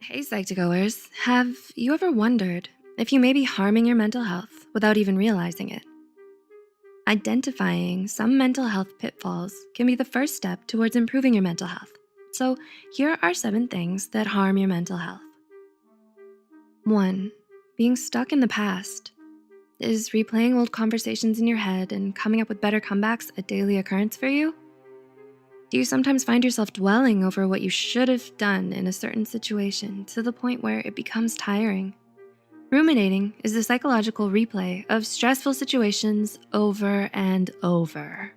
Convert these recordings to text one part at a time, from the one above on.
Hey, Psych2Goers, have you ever wondered if you may be harming your mental health without even realizing it? Identifying some mental health pitfalls can be the first step towards improving your mental health. So here are 7 things that harm your mental health. 1, being stuck in the past. Is replaying old conversations in your head and coming up with better comebacks a daily occurrence for you? Do you sometimes find yourself dwelling over what you should have done in a certain situation to the point where it becomes tiring? Ruminating is the psychological replay of stressful situations over and over.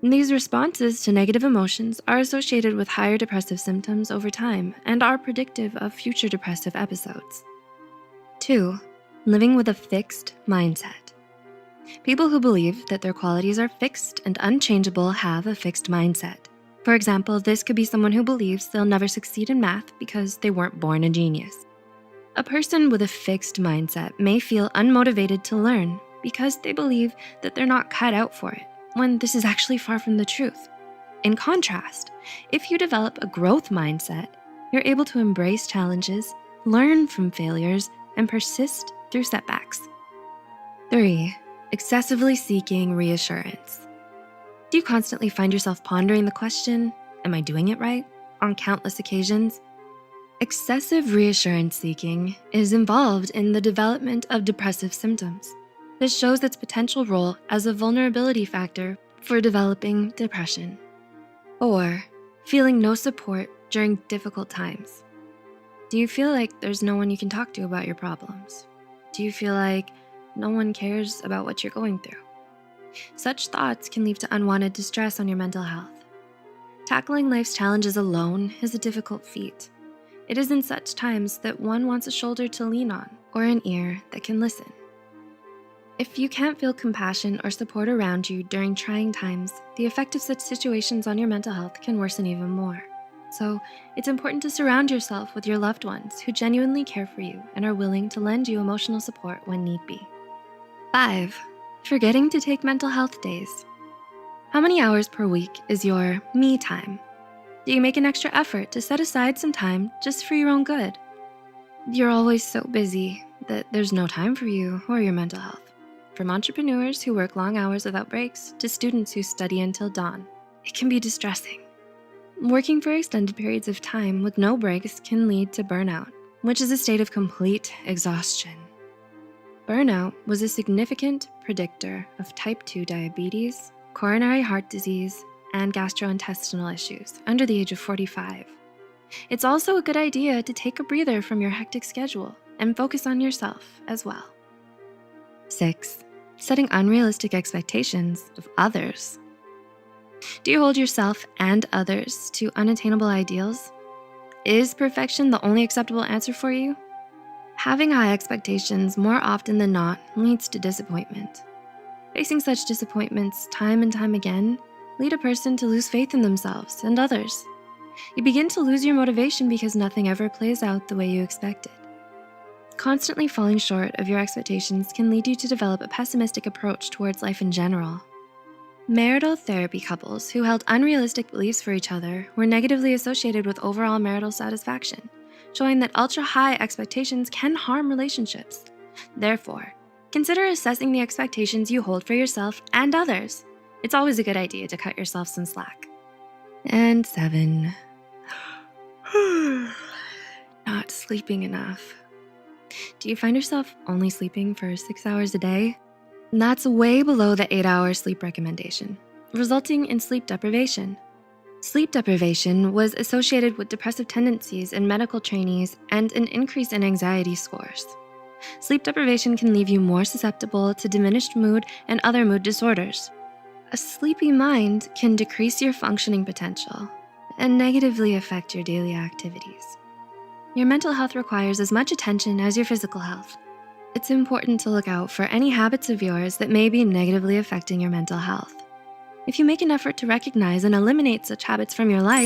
And these responses to negative emotions are associated with higher depressive symptoms over time and are predictive of future depressive episodes. 2, living with a fixed mindset. People who believe that their qualities are fixed and unchangeable have a fixed mindset. For example, this could be someone who believes they'll never succeed in math because they weren't born a genius. A person with a fixed mindset may feel unmotivated to learn because they believe that they're not cut out for it, when this is actually far from the truth. In contrast, if you develop a growth mindset, you're able to embrace challenges, learn from failures, and persist through setbacks. 3, excessively seeking reassurance. Do you constantly find yourself pondering the question, am I doing it right, on countless occasions? Excessive reassurance seeking is involved in the development of depressive symptoms. This shows its potential role as a vulnerability factor for developing depression. 4, feeling no support during difficult times. Do you feel like there's no one you can talk to about your problems? Do you feel like no one cares about what you're going through? Such thoughts can lead to unwanted distress on your mental health. Tackling life's challenges alone is a difficult feat. It is in such times that one wants a shoulder to lean on or an ear that can listen. If you can't feel compassion or support around you during trying times, the effect of such situations on your mental health can worsen even more. So it's important to surround yourself with your loved ones who genuinely care for you and are willing to lend you emotional support when need be. 5, forgetting to take mental health days. How many hours per week is your me time? Do you make an extra effort to set aside some time just for your own good? You're always so busy that there's no time for you or your mental health. From entrepreneurs who work long hours without breaks to students who study until dawn, it can be distressing. Working for extended periods of time with no breaks can lead to burnout, which is a state of complete exhaustion. Burnout was a significant predictor of type 2 diabetes, coronary heart disease, and gastrointestinal issues under the age of 45. It's also a good idea to take a breather from your hectic schedule and focus on yourself as well. 6, setting unrealistic expectations of others. Do you hold yourself and others to unattainable ideals? Is perfection the only acceptable answer for you? Having high expectations more often than not leads to disappointment. Facing such disappointments time and time again lead a person to lose faith in themselves and others. You begin to lose your motivation because nothing ever plays out the way you expected. Constantly falling short of your expectations can lead you to develop a pessimistic approach towards life in general. Marital therapy couples who held unrealistic beliefs for each other were negatively associated with overall marital satisfaction, showing that ultra-high expectations can harm relationships. Therefore, consider assessing the expectations you hold for yourself and others. It's always a good idea to cut yourself some slack. And 7, not sleeping enough. Do you find yourself only sleeping for 6 hours a day? That's way below the 8-hour sleep recommendation, resulting in sleep deprivation. Sleep deprivation was associated with depressive tendencies in medical trainees and an increase in anxiety scores. Sleep deprivation can leave you more susceptible to diminished mood and other mood disorders. A sleepy mind can decrease your functioning potential and negatively affect your daily activities. Your mental health requires as much attention as your physical health. It's important to look out for any habits of yours that may be negatively affecting your mental health. If you make an effort to recognize and eliminate such habits from your life,